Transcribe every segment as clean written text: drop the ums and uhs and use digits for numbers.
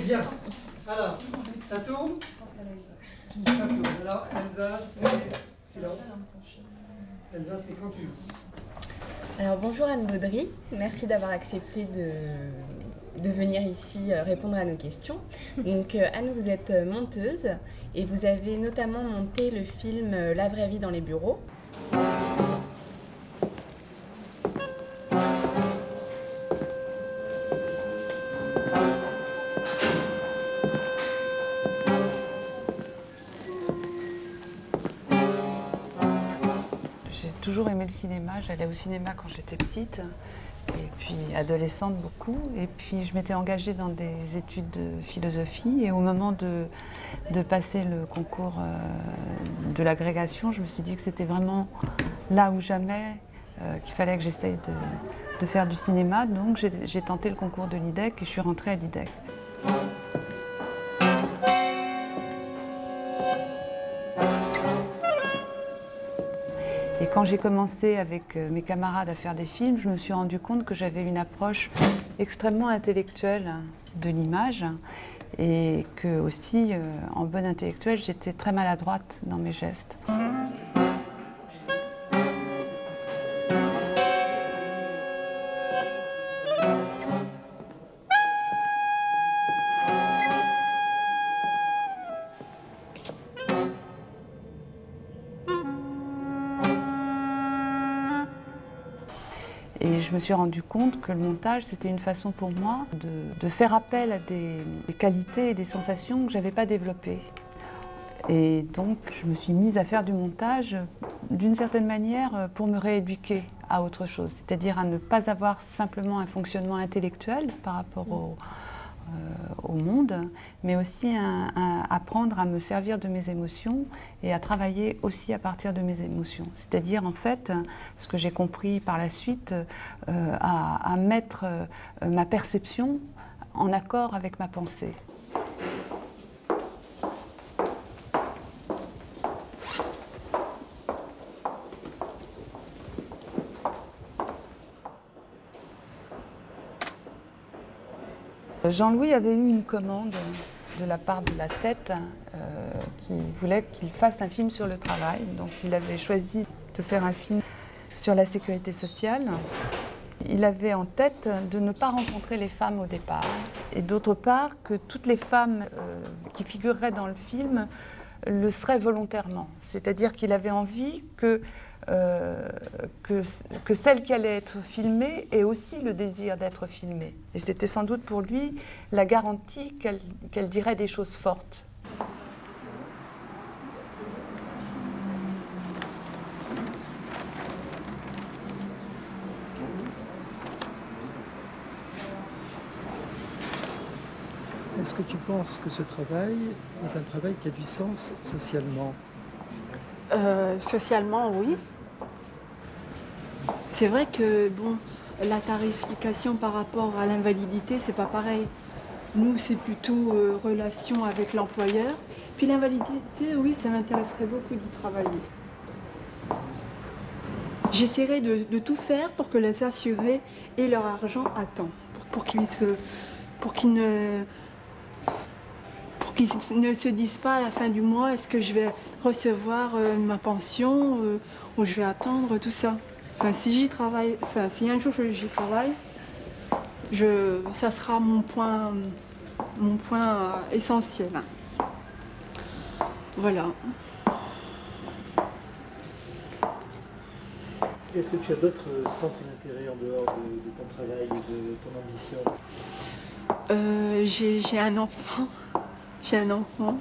Bien. Alors, ça tourne? Ça tourne. Alors, Elsa, c'est silence. Elsa, c'est quand tu veux. Alors bonjour Anne Baudry, merci d'avoir accepté de venir ici répondre à nos questions. Donc Anne, vous êtes monteuse et vous avez notamment monté le film La vraie vie dans les bureaux. J'ai toujours aimé le cinéma, j'allais au cinéma quand j'étais petite, et puis adolescente beaucoup, et puis je m'étais engagée dans des études de philosophie, et au moment de passer le concours de l'agrégation, je me suis dit que c'était vraiment là ou jamais qu'il fallait que j'essaye de faire du cinéma, donc j'ai tenté le concours de l'IDEC et je suis rentrée à l'IDEC. Et quand j'ai commencé avec mes camarades à faire des films, je me suis rendu compte que j'avais une approche extrêmement intellectuelle de l'image et que aussi, en bonne intellectuelle, j'étais très maladroite dans mes gestes. Et je me suis rendu compte que le montage, c'était une façon pour moi de faire appel à des qualités et des sensations que je n'avais pas développées. Et donc, je me suis mise à faire du montage d'une certaine manière pour me rééduquer à autre chose, c'est-à-dire à ne pas avoir simplement un fonctionnement intellectuel par rapport au monde, mais aussi à apprendre à me servir de mes émotions et à travailler aussi à partir de mes émotions. C'est-à-dire, en fait, ce que j'ai compris par la suite, à mettre ma perception en accord avec ma pensée. Jean-Louis avait eu une commande de la part de la SET qui voulait qu'il fasse un film sur le travail. Donc il avait choisi de faire un film sur la sécurité sociale. Il avait en tête de ne pas rencontrer les femmes au départ. Et d'autre part, que toutes les femmes qui figureraient dans le film le seraient volontairement. C'est-à-dire qu'il avait envie que celle qui allait être filmée ait aussi le désir d'être filmée. Et c'était sans doute pour lui la garantie qu'elle dirait des choses fortes. Est-ce que tu penses que ce travail est un travail qui a du sens socialement? Socialement, oui. C'est vrai que bon, la tarification par rapport à l'invalidité, c'est pas pareil. Nous, c'est plutôt relation avec l'employeur. Puis l'invalidité, oui, ça m'intéresserait beaucoup d'y travailler. J'essaierai de tout faire pour que les assurés aient leur argent à temps, pour qu'ils ne se disent pas à la fin du mois est-ce que je vais recevoir ma pension ou je vais attendre tout ça. Enfin, si j'y travaille, enfin, si un jour j'y travaille, ça sera mon point essentiel. Voilà. Est-ce que tu as d'autres centres d'intérêt en dehors de ton travail et de ton ambition? J'ai un enfant. J'ai un enfant.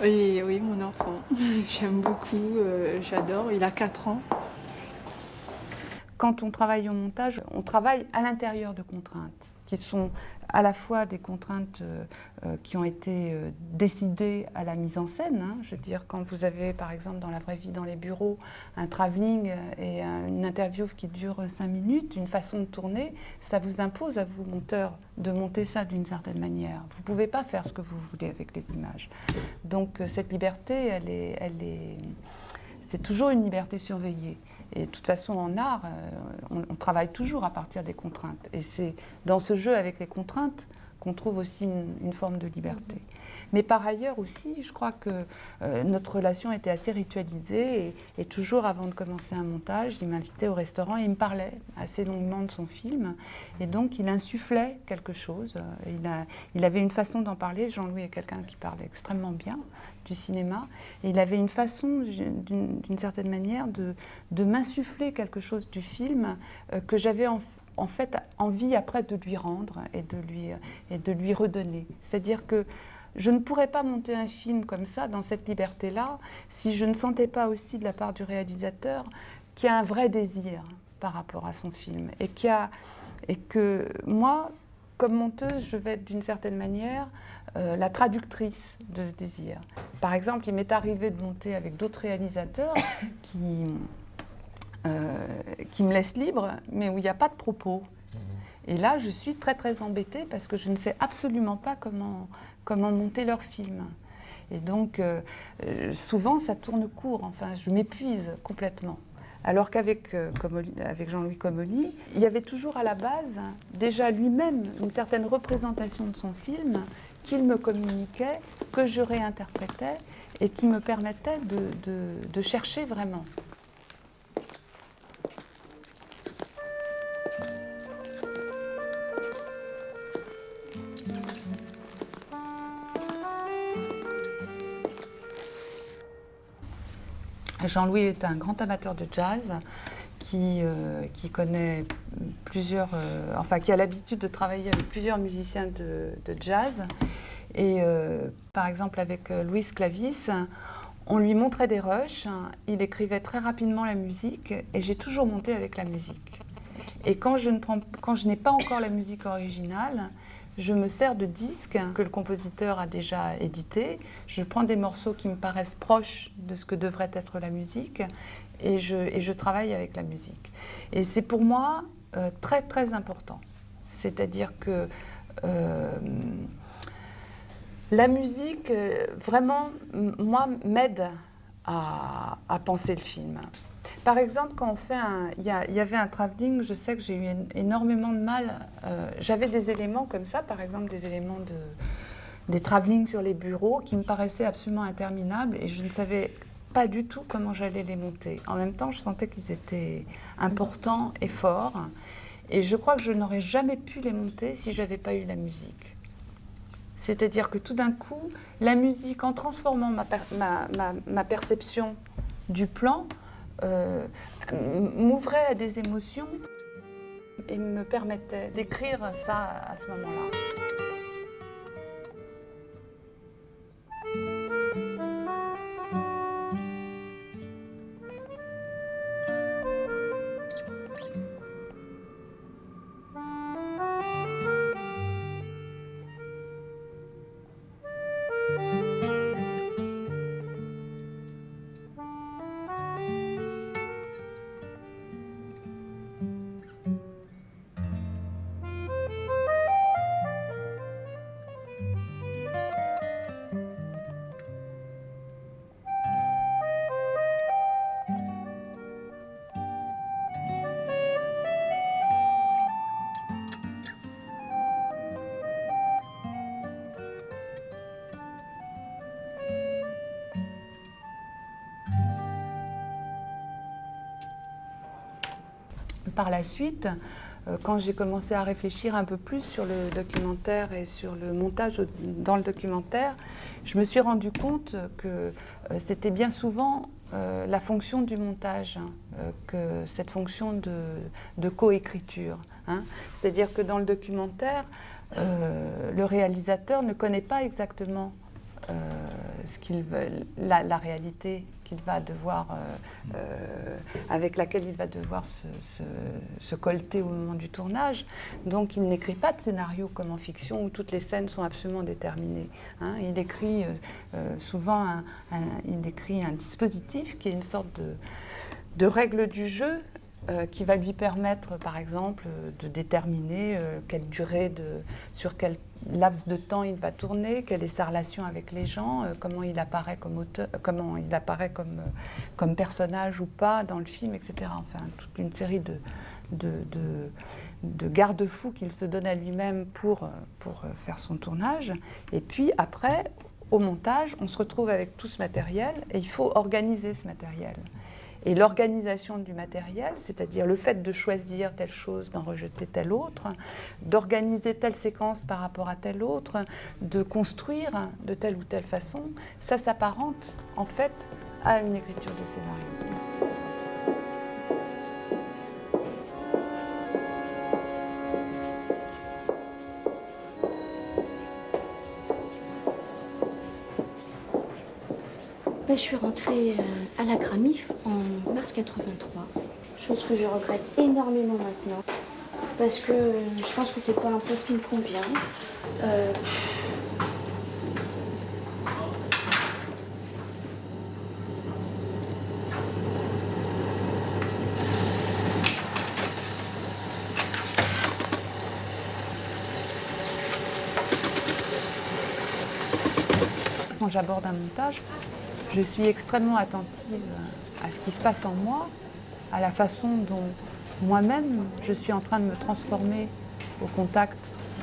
Et oui, mon enfant. J'aime beaucoup, j'adore. Il a 4 ans. Quand on travaille au montage, on travaille à l'intérieur de contraintes qui sont à la fois des contraintes qui ont été décidées à la mise en scène. Hein. Je veux dire, quand vous avez, par exemple, dans La vraie vie dans les bureaux, un travelling et une interview qui dure 5 minutes, une façon de tourner, ça vous impose à vous, monteurs, de monter ça d'une certaine manière. Vous ne pouvez pas faire ce que vous voulez avec les images. Donc cette liberté, c'est toujours une liberté surveillée. Et de toute façon, en art, on travaille toujours à partir des contraintes. Et c'est dans ce jeu avec les contraintes qu'on trouve aussi une forme de liberté. Mais par ailleurs aussi, je crois que notre relation était assez ritualisée et toujours avant de commencer un montage, il m'invitait au restaurant et il me parlait assez longuement de son film. Et donc il insufflait quelque chose. Il avait une façon d'en parler. Jean-Louis est quelqu'un qui parle extrêmement bien du cinéma. Et il avait une façon, d'une certaine manière, de m'insuffler quelque chose du film que j'avais en fait envie après de lui rendre et de lui redonner. C'est-à-dire que je ne pourrais pas monter un film comme ça, dans cette liberté-là, si je ne sentais pas aussi de la part du réalisateur qu'il y a un vrai désir par rapport à son film. Et que moi, comme monteuse, je vais être d'une certaine manière la traductrice de ce désir. Par exemple, il m'est arrivé de monter avec d'autres réalisateurs qui me laissent libre, mais où il n'y a pas de propos. Et là, je suis très très embêtée parce que je ne sais absolument pas comment monter leur film. Et donc, souvent, ça tourne court, enfin, je m'épuise complètement. Alors qu'avec avec Jean-Louis Comolli, il y avait toujours à la base, déjà lui-même, une certaine représentation de son film qu'il me communiquait, que je réinterprétais et qui me permettait de chercher vraiment. Jean-Louis est un grand amateur de jazz qui connaît plusieurs, enfin qui a l'habitude de travailler avec plusieurs musiciens de jazz. Et par exemple avec Louis Clavis, on lui montrait des rushs, il écrivait très rapidement la musique et j'ai toujours monté avec la musique. Et quand je n'ai pas encore la musique originale, je me sers de disques que le compositeur a déjà édités. Je prends des morceaux qui me paraissent proches de ce que devrait être la musique et je travaille avec la musique. Et c'est pour moi très très important. C'est-à-dire que la musique, vraiment, moi, m'aide à penser le film. Par exemple, quand on fait il y avait un travelling, je sais que j'ai eu énormément de mal. J'avais des éléments comme ça, par exemple des éléments des travelling sur les bureaux qui me paraissaient absolument interminables et je ne savais pas du tout comment j'allais les monter. En même temps, je sentais qu'ils étaient importants et forts et je crois que je n'aurais jamais pu les monter si je n'avais pas eu la musique. C'est-à-dire que tout d'un coup, la musique, en transformant ma perception du plan, m'ouvrait à des émotions et me permettait d'écrire ça à ce moment-là. Par la suite, quand j'ai commencé à réfléchir un peu plus sur le documentaire et sur le montage dans le documentaire, je me suis rendu compte que c'était bien souvent la fonction du montage, que cette fonction de coécriture. C'est-à-dire que dans le documentaire, le réalisateur ne connaît pas exactement ce qu'il veut, la réalité qu'il va devoir, avec laquelle il va devoir se colter au moment du tournage. Donc il n'écrit pas de scénario comme en fiction où toutes les scènes sont absolument déterminées. Il écrit souvent il écrit un dispositif qui est une sorte de règle du jeu qui va lui permettre, par exemple, de déterminer quelle durée, sur quel laps de temps il va tourner, quelle est sa relation avec les gens, comment il apparaît comme auteur, comment il apparaît comme personnage ou pas dans le film, etc. Enfin, toute une série de garde-fous qu'il se donne à lui-même pour faire son tournage. Et puis après, au montage, on se retrouve avec tout ce matériel et il faut organiser ce matériel. Et l'organisation du matériel, c'est-à-dire le fait de choisir telle chose, d'en rejeter telle autre, d'organiser telle séquence par rapport à telle autre, de construire de telle ou telle façon, ça s'apparente en fait à une écriture de scénario. Je suis rentrée à la Gramif en mars 83, chose que je regrette énormément maintenant, parce que je pense que c'est pas un poste qui me convient. Quand j'aborde un montage, je suis extrêmement attentive à ce qui se passe en moi, à la façon dont moi-même je suis en train de me transformer au contact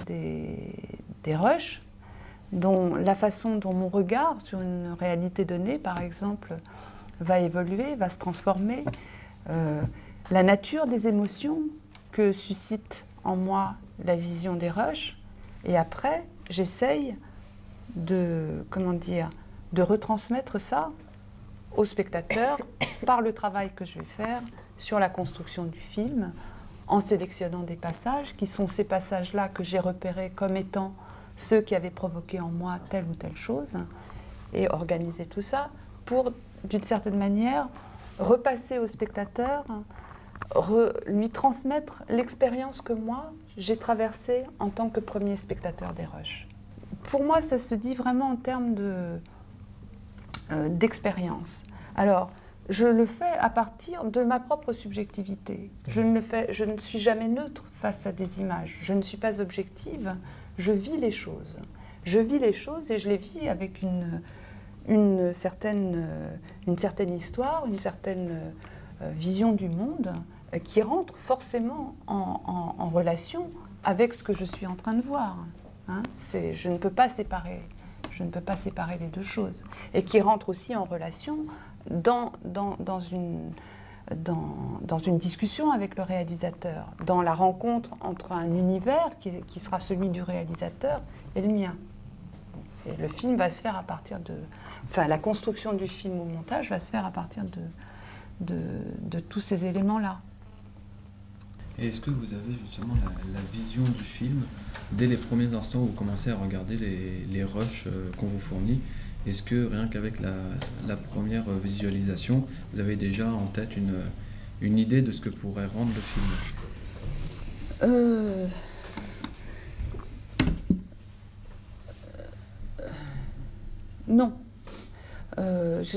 des rushs, dont la façon dont mon regard sur une réalité donnée, par exemple, va évoluer, va se transformer, la nature des émotions que suscite en moi la vision des rushs, et après j'essaye de retransmettre ça au spectateur par le travail que je vais faire sur la construction du film, en sélectionnant des passages qui sont ces passages-là que j'ai repérés comme étant ceux qui avaient provoqué en moi telle ou telle chose, et organiser tout ça pour, d'une certaine manière, repasser au spectateur, lui transmettre l'expérience que moi, j'ai traversée en tant que premier spectateur des rushs. Pour moi, ça se dit vraiment en termes d'expérience. Alors, je le fais à partir de ma propre subjectivité. Je ne suis jamais neutre face à des images. Je ne suis pas objective. Je vis les choses. Je vis les choses et je les vis avec une certaine histoire, une certaine vision du monde qui rentre forcément en relation avec ce que je suis en train de voir. Hein, je ne peux pas séparer les deux choses, et qui rentre aussi en relation dans une discussion avec le réalisateur, dans la rencontre entre un univers qui sera celui du réalisateur et le mien. Et le film va se faire à partir la construction du film au montage va se faire à partir de tous ces éléments-là. Et est-ce que vous avez justement la vision du film dès les premiers instants où vous commencez à regarder les rushs qu'on vous fournit? Est-ce que rien qu'avec la première visualisation, vous avez déjà en tête une idée de ce que pourrait rendre le film? Non. Je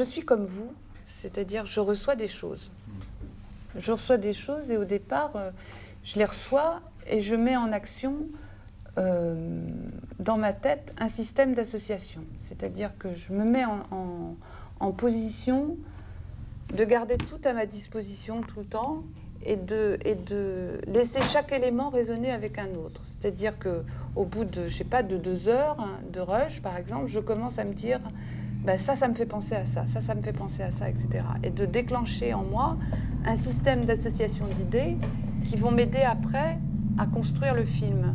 suis comme vous. C'est-à-dire, je reçois des choses. Je reçois des choses et au départ, je les reçois et je mets en action dans ma tête un système d'association. C'est-à-dire que je me mets en position de garder tout à ma disposition tout le temps et de laisser chaque élément résonner avec un autre. C'est-à-dire qu'au bout de, je sais pas, de 2 heures de rush, par exemple, je commence à me dire... ça me fait penser à ça, ça me fait penser à ça, etc. Et de déclencher en moi un système d'association d'idées qui vont m'aider après à construire le film.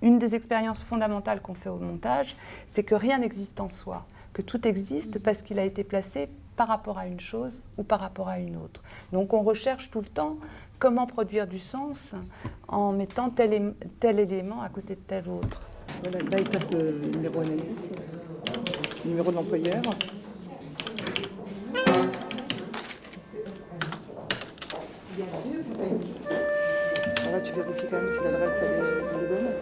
Une des expériences fondamentales qu'on fait au montage, c'est que rien n'existe en soi, que tout existe parce qu'il a été placé par rapport à une chose ou par rapport à une autre. Donc on recherche tout le temps comment produire du sens en mettant tel élément à côté de tel autre. Voilà, là, il tape le numéro analyse, le numéro de l'employeur. Alors là, tu vérifies quand même si l'adresse elle est bonne.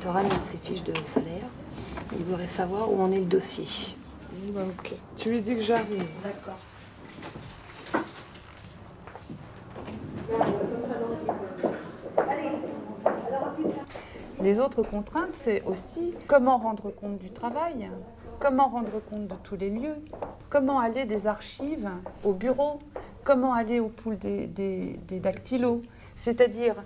Soran a ses fiches de salaire. Il voudrait savoir où en est le dossier. Bah, ok. Tu lui dis que j'arrive. D'accord. Les autres contraintes, c'est aussi comment rendre compte du travail, comment rendre compte de tous les lieux, comment aller des archives au bureau, comment aller au pool des dactylos. C'est-à-dire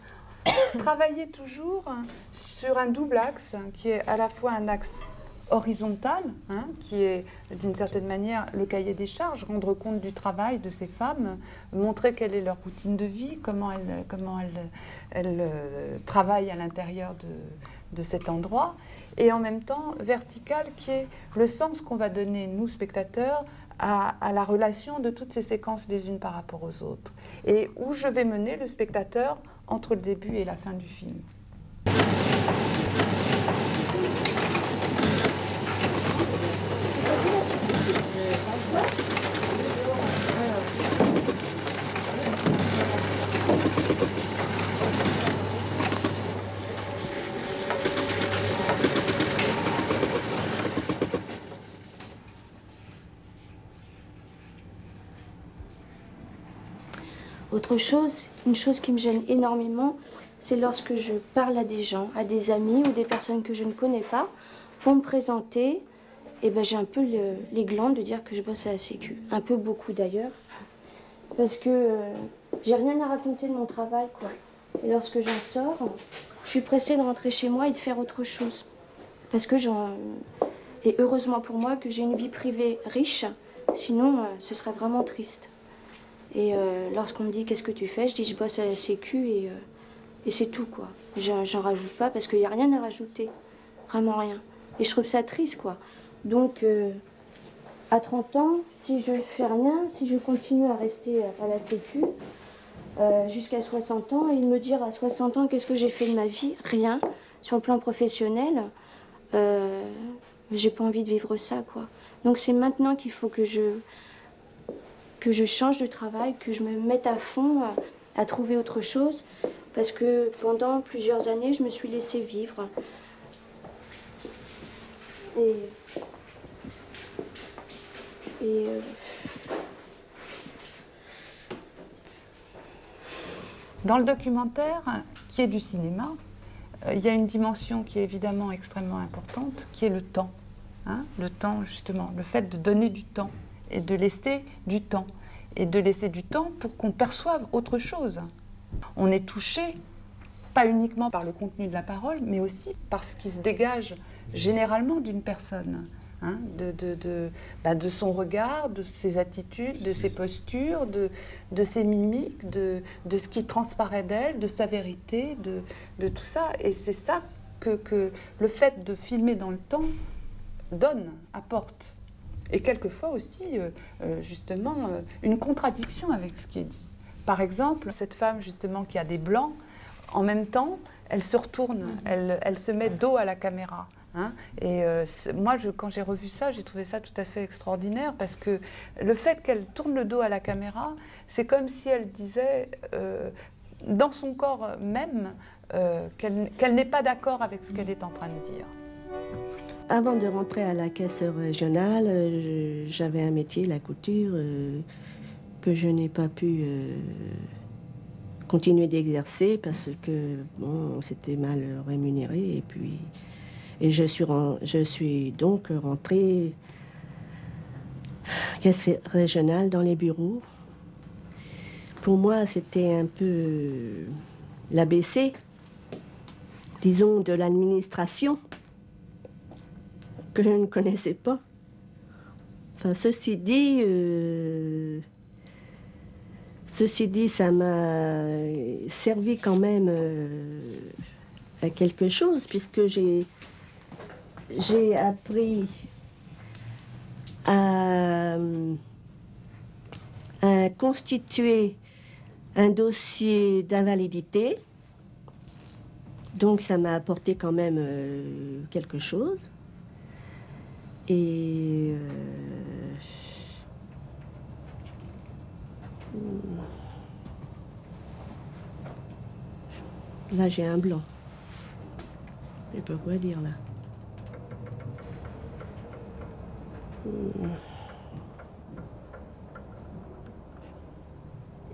travailler toujours sur un double axe qui est à la fois un axe horizontal, qui est d'une certaine manière le cahier des charges, rendre compte du travail de ces femmes, montrer quelle est leur routine de vie, comment elles travaillent à l'intérieur de cet endroit, et en même temps vertical qui est le sens qu'on va donner, nous spectateurs, à la relation de toutes ces séquences les unes par rapport aux autres, et où je vais mener le spectateur entre le début et la fin du film. Autre chose, une chose qui me gêne énormément, c'est lorsque je parle à des gens, à des amis ou des personnes que je ne connais pas, pour me présenter, et ben j'ai un peu les glandes de dire que je bosse à la Sécu. Un peu beaucoup d'ailleurs, parce que j'ai rien à raconter de mon travail, quoi. Et lorsque j'en sors, je suis pressée de rentrer chez moi et de faire autre chose. Parce que et heureusement pour moi que j'ai une vie privée riche, sinon ce serait vraiment triste. Et lorsqu'on me dit qu'est-ce que tu fais, je dis je bosse à la Sécu et c'est tout, quoi. J'en rajoute pas parce qu'il n'y a rien à rajouter, vraiment rien. Et je trouve ça triste, quoi. Donc à 30 ans, si je ne fais rien, si je continue à rester à la Sécu jusqu'à 60 ans et me dire à 60 ans qu'est-ce que j'ai fait de ma vie, rien, sur le plan professionnel, j'ai pas envie de vivre ça, quoi. Donc c'est maintenant qu'il faut que je change de travail, que je me mette à fond à trouver autre chose, parce que pendant plusieurs années, je me suis laissée vivre. Dans le documentaire, qui est du cinéma, il y a une dimension qui est évidemment extrêmement importante, qui est le temps. Le temps, justement, le fait de donner du temps et de laisser du temps. Et de laisser du temps pour qu'on perçoive autre chose. On est touché, pas uniquement par le contenu de la parole, mais aussi par ce qui se dégage généralement d'une personne. De son regard, de ses attitudes, de ses postures, de ses mimiques, de ce qui transparaît d'elle, de sa vérité, de tout ça. Et c'est ça que le fait de filmer dans le temps donne, apporte. Et quelquefois aussi, justement, une contradiction avec ce qui est dit. Par exemple, cette femme, justement, qui a des blancs, en même temps, elle se retourne, elle se met dos à la caméra. Et moi, quand j'ai revu ça, j'ai trouvé ça tout à fait extraordinaire, parce que le fait qu'elle tourne le dos à la caméra, c'est comme si elle disait, dans son corps même, qu'elle n'est pas d'accord avec ce qu'elle est en train de dire. Avant de rentrer à la caisse régionale, j'avais un métier, la couture, que je n'ai pas pu continuer d'exercer parce que bon, c'était mal rémunéré. Et je suis donc rentrée caisse régionale dans les bureaux. Pour moi, c'était un peu l'ABC, disons, de l'administration, que je ne connaissais pas. Enfin, ceci dit, ça m'a servi quand même à quelque chose, puisque j'ai appris à constituer un dossier d'invalidité. Donc ça m'a apporté quand même quelque chose. Et là, j'ai un blanc. Je sais pas quoi dire là.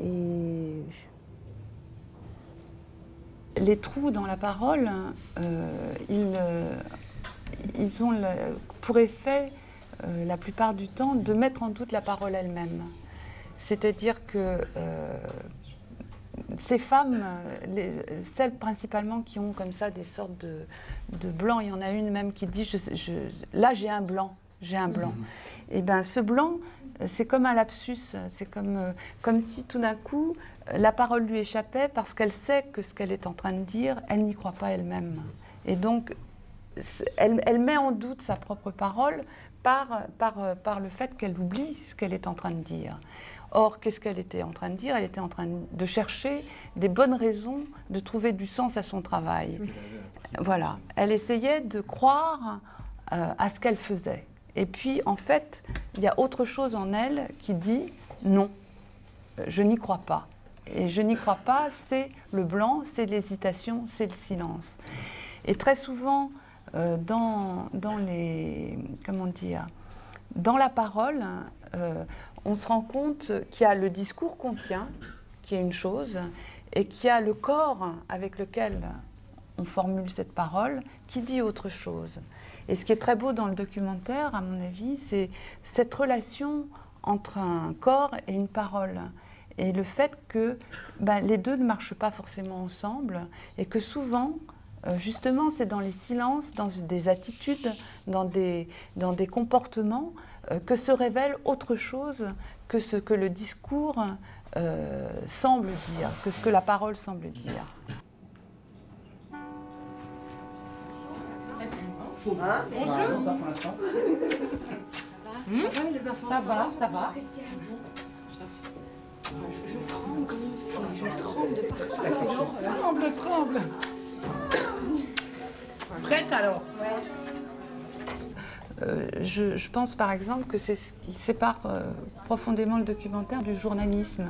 Et les trous dans la parole, ils ont pour effet, la plupart du temps, de mettre en doute la parole elle-même. C'est-à-dire que ces femmes, celles principalement qui ont comme ça des sortes de blancs, il y en a une même qui dit là j'ai un blanc, j'ai un blanc. Et bien ce blanc, c'est comme un lapsus, c'est comme si tout d'un coup la parole lui échappait parce qu'elle sait que ce qu'elle est en train de dire, elle n'y croit pas elle-même. Et donc elle met en doute sa propre parole par le fait qu'elle oublie ce qu'elle est en train de dire. Or, qu'est-ce qu'elle était en train de dire? Elle était en train de chercher des bonnes raisons de trouver du sens à son travail. Voilà. Elle essayait de croire à ce qu'elle faisait. Et puis, en fait, il y a autre chose en elle qui dit non, je n'y crois pas. Et je n'y crois pas, c'est le blanc, c'est l'hésitation, c'est le silence. Et très souvent, dans la parole, on se rend compte qu'il y a le discours qu'on tient, qui est une chose, et qu'il y a le corps avec lequel on formule cette parole, qui dit autre chose. Et ce qui est très beau dans le documentaire, à mon avis, c'est cette relation entre un corps et une parole. Et le fait que les deux ne marchent pas forcément ensemble, et que souvent, justement, c'est dans les silences, dans des attitudes, dans des comportements, que se révèle autre chose que ce que le discours semble dire, que ce que la parole semble dire. Hein? Bonjour. Ça pour l'instant. Ça va les enfants? Ça va, ça va. Je tremble comme une fille, je tremble de partout. Tremble. Prête alors? Je pense par exemple que c'est ce qui sépare profondément le documentaire du journalisme.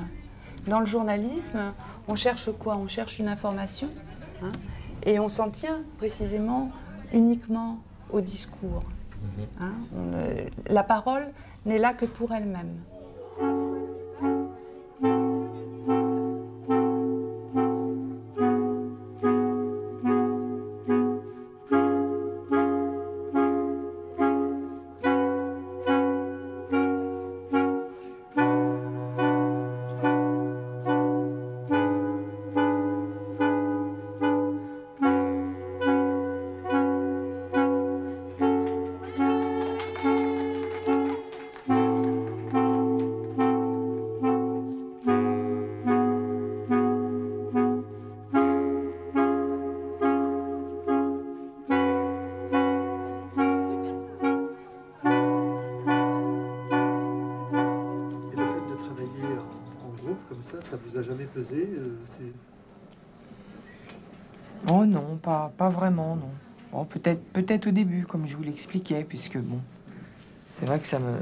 Dans le journalisme, on cherche quoi? On cherche une information, hein, et on s'en tient précisément uniquement au discours. Hein. La parole n'est là que pour elle-même. Ça vous a jamais pesé Oh non, pas vraiment, non. Bon, peut-être au début, comme je vous l'expliquais, puisque bon, c'est vrai que ça me...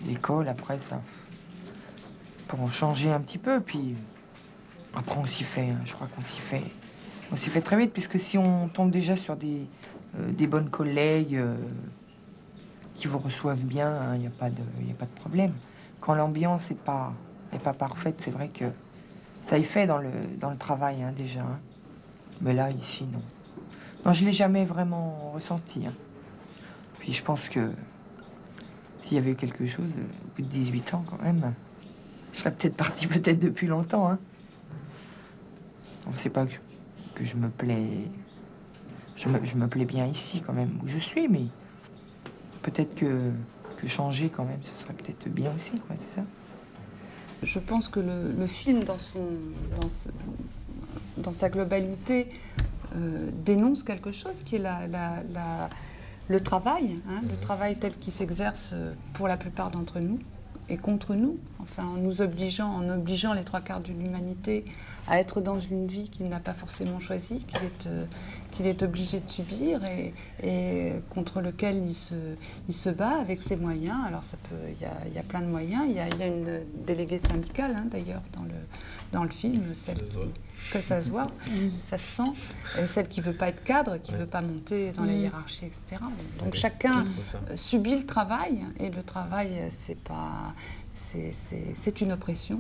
L'école, après, ça... Pour en changer un petit peu, puis... Après, on s'y fait, hein, je crois qu'on s'y fait. On s'y fait très vite, puisque si on tombe déjà sur des bonnes collègues qui vous reçoivent bien, il n'y a pas de problème. Quand l'ambiance n'est pas parfaite, c'est vrai que ça y fait dans le travail, hein, déjà. Hein. Mais là, ici, non. Non, je ne l'ai jamais vraiment ressenti. Hein. Puis je pense que s'il y avait eu quelque chose, au bout de 18 ans, quand même, je serais peut-être partie depuis longtemps. Hein. On ne sait pas que je me plais... Je me plais bien ici, quand même, où je suis, mais peut-être que changer, quand même, ce serait peut-être bien aussi, quoi, c'est ça? Je pense que le film, dans sa globalité, dénonce quelque chose qui est le travail, hein, le travail tel qu'il s'exerce pour la plupart d'entre nous et contre nous, enfin en obligeant les 3/4 de l'humanité à être dans une vie qu'il n'a pas forcément choisie, qui qu'il est obligé de subir et contre lequel il se bat avec ses moyens. Alors il y a plein de moyens. Il y a une déléguée syndicale d'ailleurs dans le film, que ça se voit, ça se sent, et celle qui ne veut pas être cadre, qui ne veut pas monter dans la hiérarchie, etc. Donc chacun subit le travail, et le travail, c'est une oppression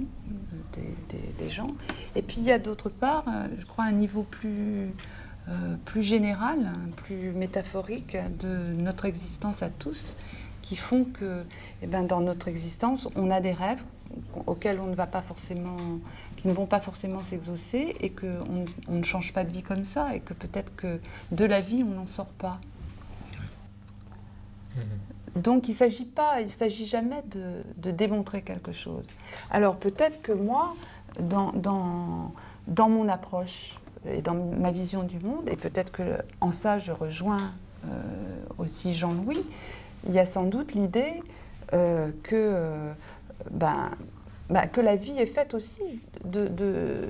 des gens. Et puis il y a d'autre part, je crois, un niveau plus général, plus métaphorique de notre existence à tous, qui font que dans notre existence, on a des rêves auxquels on ne va pas forcément, qui ne vont pas forcément s'exaucer, et qu'on ne change pas de vie comme ça, et que peut-être que de la vie, on n'en sort pas. Donc il ne s'agit jamais de démontrer quelque chose. Alors peut-être que moi, dans mon approche et dans ma vision du monde, et peut-être qu'en ça je rejoins aussi Jean-Louis, il y a sans doute l'idée que la vie est faite aussi d'un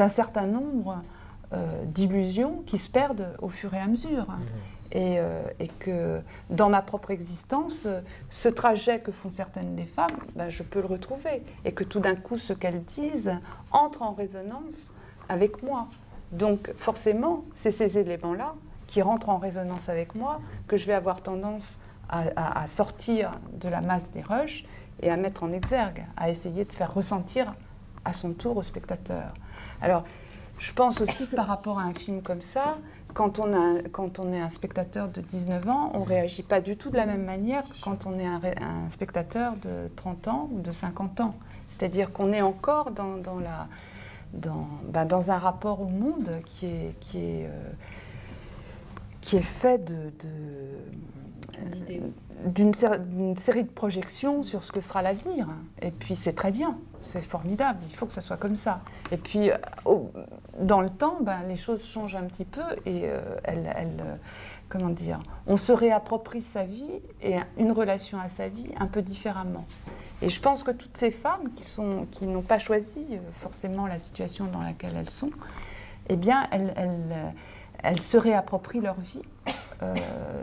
certain nombre d'illusions qui se perdent au fur et à mesure. Et que dans ma propre existence, ce trajet que font certaines des femmes, je peux le retrouver. Et que tout d'un coup, ce qu'elles disent entre en résonance avec moi. Donc forcément, c'est ces éléments-là qui rentrent en résonance avec moi que je vais avoir tendance à sortir de la masse des rushs et à mettre en exergue, à essayer de faire ressentir à son tour au spectateur. Alors, je pense aussi que par rapport à un film comme ça, quand on est un spectateur de 19 ans, on ne réagit pas du tout de la même manière que quand on est un spectateur de 30 ans ou de 50 ans. C'est-à-dire qu'on est encore dans un rapport au monde qui est fait d'une série de projections sur ce que sera l'avenir. Et puis c'est très bien, c'est formidable, il faut que ça soit comme ça. Et puis dans le temps, les choses changent un petit peu et comment dire, on se réapproprie sa vie et une relation à sa vie un peu différemment. Et je pense que toutes ces femmes qui n'ont pas choisi forcément la situation dans laquelle elles sont, eh bien elles se réapproprient leur vie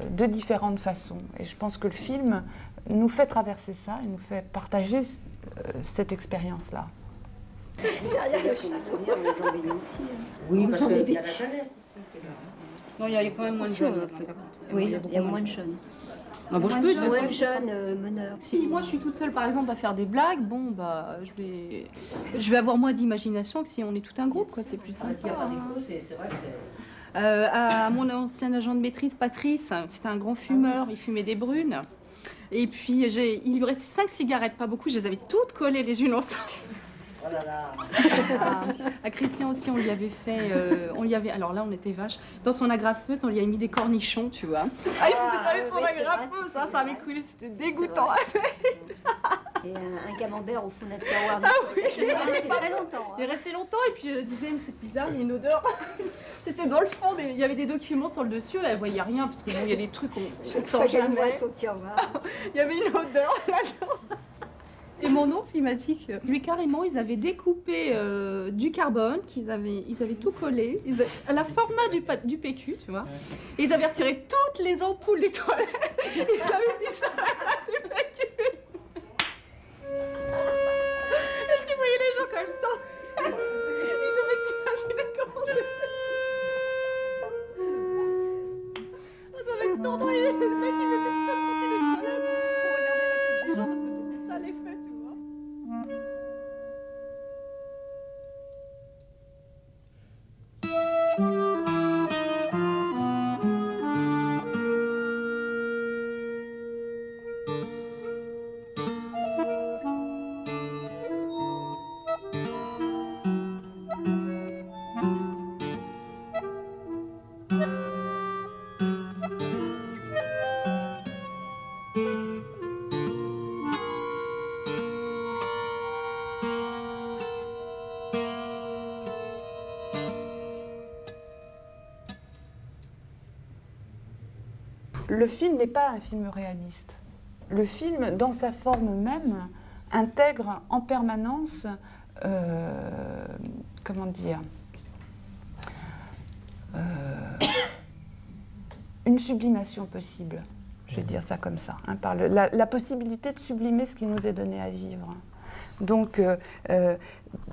de différentes façons. Et je pense que le film nous fait traverser ça et nous fait partager cette expérience-là. Oui, parce que il y a la jeunesse. Non, il y a quand même moins de jeunes. Oui, il y a moins de jeunes. Ah bon, je peux, moins de jeunes meneurs. Si moi je suis toute seule par exemple à faire des blagues, bon je vais avoir moins d'imagination que si on est tout un groupe, quoi. C'est plus sympa. S'il n'y a pas d'écho, c'est vrai que c'est... À mon ancien agent de maîtrise, Patrice, c'était un grand fumeur, il fumait des brunes. Et puis il lui restait 5 cigarettes, pas beaucoup, je les avais toutes collées les unes ensemble. Oh là là. À Christian aussi, on lui avait fait, alors là on était vaches, dans son agrafeuse on lui avait mis des cornichons, tu vois. Ah, c'était ça avec son agrafeuse, ça avait coulé, c'était dégoûtant. Et un camembert au fond d'un tiroir. Ah oui, il est resté très longtemps. Il est resté longtemps et puis je disais, mais c'est bizarre, il y a une odeur. C'était dans le fond, il y avait des documents sur le dessus, elle voyait rien parce que bon, il y a des trucs qu'on sent jamais. Il y avait une odeur là-dedans. Et mon oncle, il m'a dit que lui carrément, ils avaient découpé du carbone, ils avaient tout collé, à la format du PQ, tu vois. Et ils avaient retiré toutes les ampoules des toilettes. Ils avaient mis ça à la place du PQ. Est-ce que tu voyais les gens comme ça? Ils devaient s'imaginer comment c'était. Ça va être tendance, les mecs, ils étaient tous sortis des toilettes pour regarder la tête des gens parce que c'était ça l'effet, tu vois. Le film n'est pas un film réaliste. Le film, dans sa forme même, intègre en permanence, comment dire, une sublimation possible, je vais dire ça comme ça, hein, par la possibilité de sublimer ce qui nous est donné à vivre. Donc,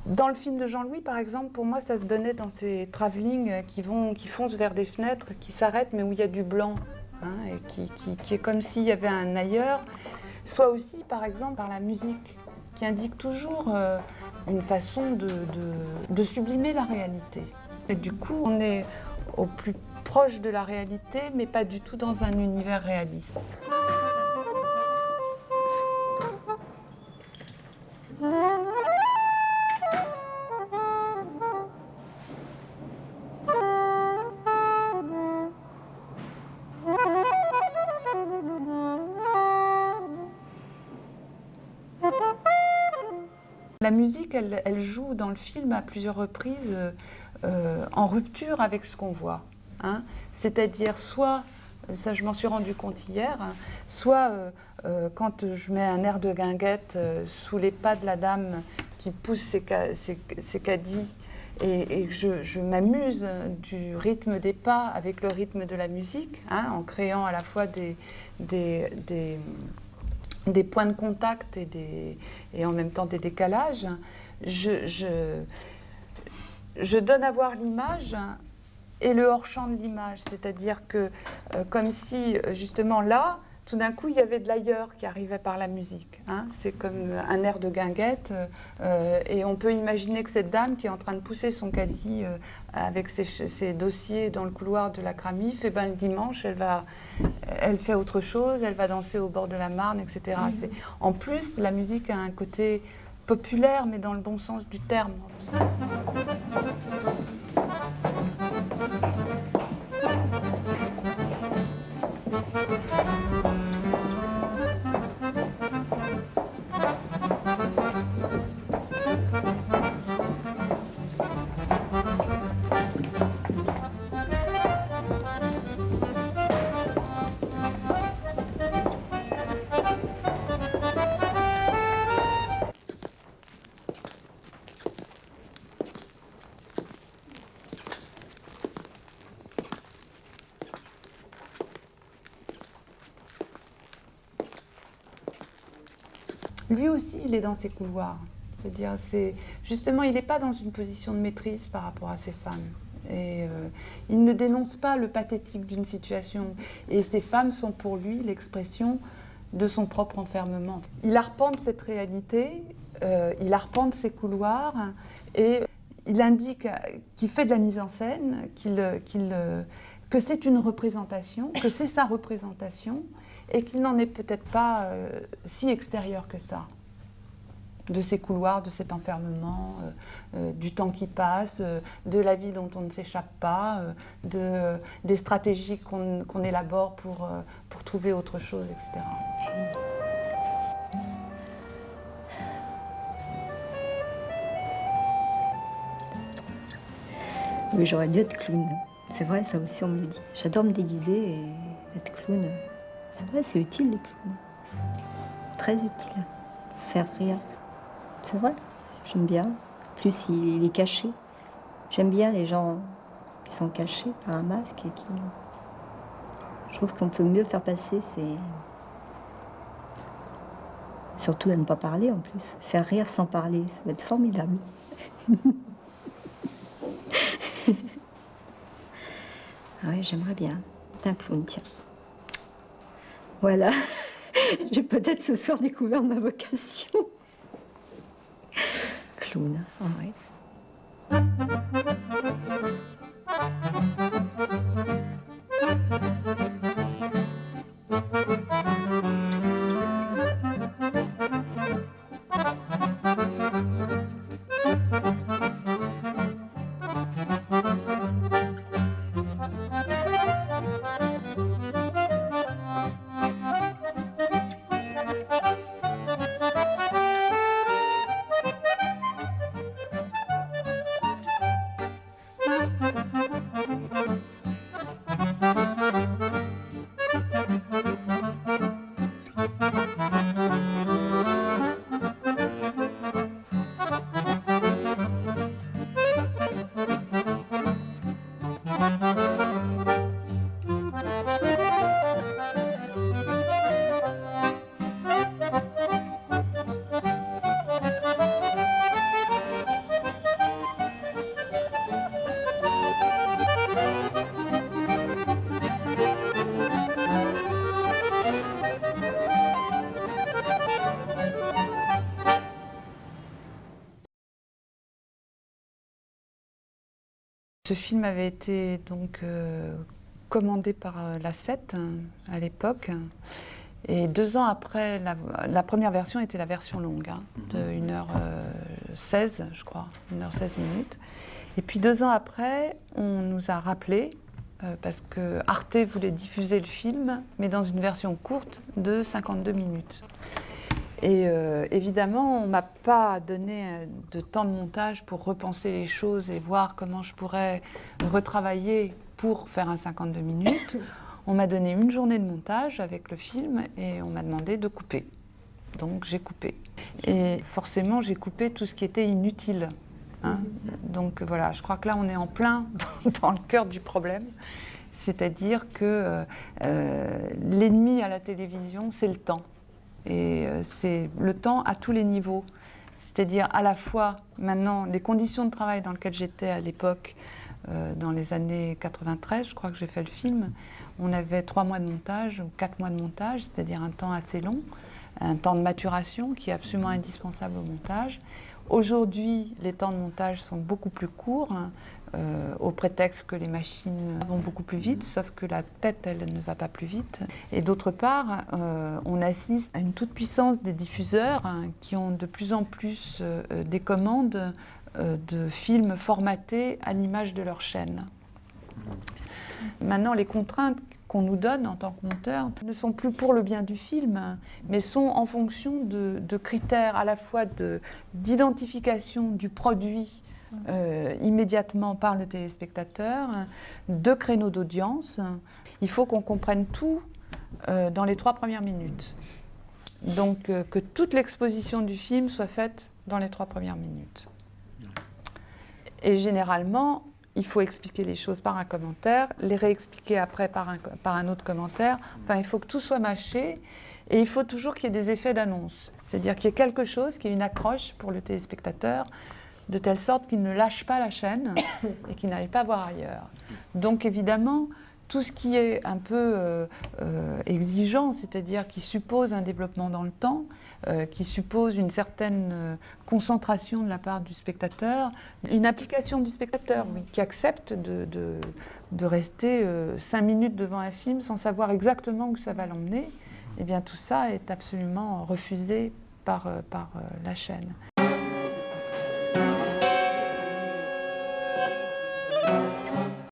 dans le film de Jean-Louis, par exemple, pour moi, ça se donnait dans ces travelling qui foncent vers des fenêtres, qui s'arrêtent, mais où il y a du blanc, hein, et qui est comme s'il y avait un ailleurs, soit aussi, par exemple, par la musique, qui indique toujours une façon de sublimer la réalité. Et du coup, on est au plus proche de la réalité, mais pas du tout dans un univers réaliste. La musique, elle joue dans le film à plusieurs reprises en rupture avec ce qu'on voit. Hein. C'est-à-dire soit, ça je m'en suis rendu compte hier, soit quand je mets un air de guinguette sous les pas de la dame qui pousse ses caddies et que je m'amuse du rythme des pas avec le rythme de la musique, hein, en créant à la fois des points de contact et en même temps des décalages, je donne à voir l'image et le hors-champ de l'image. C'est-à-dire que, comme si, justement, là, tout d'un coup, il y avait de l'ailleurs qui arrivait par la musique. Hein. C'est comme un air de guinguette. Et on peut imaginer que cette dame qui est en train de pousser son caddie avec ses dossiers dans le couloir de la Cramif, et ben, le dimanche, elle fait autre chose, elle va danser au bord de la Marne, etc. En plus, la musique a un côté populaire, mais dans le bon sens du terme. Lui aussi, il est dans ses couloirs. C'est-à-dire, justement, il n'est pas dans une position de maîtrise par rapport à ces femmes. Et il ne dénonce pas le pathétique d'une situation. Et ces femmes sont pour lui l'expression de son propre enfermement. Il arpente cette réalité, il arpente ses couloirs, et il indique qu'il fait de la mise en scène, que c'est une représentation, que c'est sa représentation, et qu'il n'en est peut-être pas si extérieur que ça, de ces couloirs, de cet enfermement, du temps qui passe, de la vie dont on ne s'échappe pas, des stratégies qu'on élabore pour trouver autre chose, etc. Oui, j'aurais dû être clown. C'est vrai, ça aussi on me le dit. J'adore me déguiser et être clown. C'est vrai, c'est utile les clowns. Très utile. Faire rire. C'est vrai, j'aime bien. En plus, il est caché. J'aime bien les gens qui sont cachés par un masque et qui... Je trouve qu'on peut mieux faire passer, c'est... Surtout à ne pas parler en plus. Faire rire sans parler, ça va être formidable. Oui, j'aimerais bien. T'es un clown, tiens. Voilà. J'ai peut-être ce soir découvert ma vocation. Clown, ah ouais. Ce film avait été donc commandé par la 7 à l'époque. Et 2 ans après, la première version était la version longue, de 1h16, je crois, 1h16 minutes. Et puis 2 ans après, on nous a rappelé, parce que Arte voulait diffuser le film, mais dans une version courte de 52 minutes. Et évidemment, on ne m'a pas donné de temps de montage pour repenser les choses et voir comment je pourrais retravailler pour faire un 52 minutes. On m'a donné une journée de montage avec le film et on m'a demandé de couper. Donc j'ai coupé. Et forcément, j'ai coupé tout ce qui était inutile. Donc voilà, je crois que là, on est en plein dans le cœur du problème. C'est-à-dire que l'ennemi à la télévision, c'est le temps. Et c'est le temps à tous les niveaux. C'est-à-dire à la fois, maintenant, les conditions de travail dans lesquelles j'étais à l'époque, dans les années 93, je crois que j'ai fait le film, on avait 3 mois de montage ou 4 mois de montage, c'est-à-dire un temps assez long, un temps de maturation qui est absolument indispensable au montage. Aujourd'hui, les temps de montage sont beaucoup plus courts, au prétexte que les machines vont beaucoup plus vite, sauf que la tête, elle ne va pas plus vite. Et d'autre part, on assiste à une toute-puissance des diffuseurs qui ont de plus en plus des commandes de films formatés à l'image de leur chaîne. Maintenant, les contraintes qu'on nous donne en tant que monteur ne sont plus pour le bien du film, mais sont en fonction de critères à la fois d'identification du produit immédiatement par le téléspectateur, de créneaux d'audience. Il faut qu'on comprenne tout dans les 3 premières minutes. Donc que toute l'exposition du film soit faite dans les 3 premières minutes. Et généralement, il faut expliquer les choses par un commentaire, les réexpliquer après par un autre commentaire. Enfin, il faut que tout soit mâché et il faut toujours qu'il y ait des effets d'annonce. C'est-à-dire qu'il y ait quelque chose, qu'il y ait une accroche pour le téléspectateur, de telle sorte qu'il ne lâche pas la chaîne et qu'il n'aille pas voir ailleurs. Donc évidemment, tout ce qui est un peu exigeant, c'est-à-dire qui suppose un développement dans le temps, qui suppose une certaine concentration de la part du spectateur, une application du spectateur, oui, qui accepte de rester 5 minutes devant un film sans savoir exactement où ça va l'emmener, eh bien tout ça est absolument refusé par la chaîne.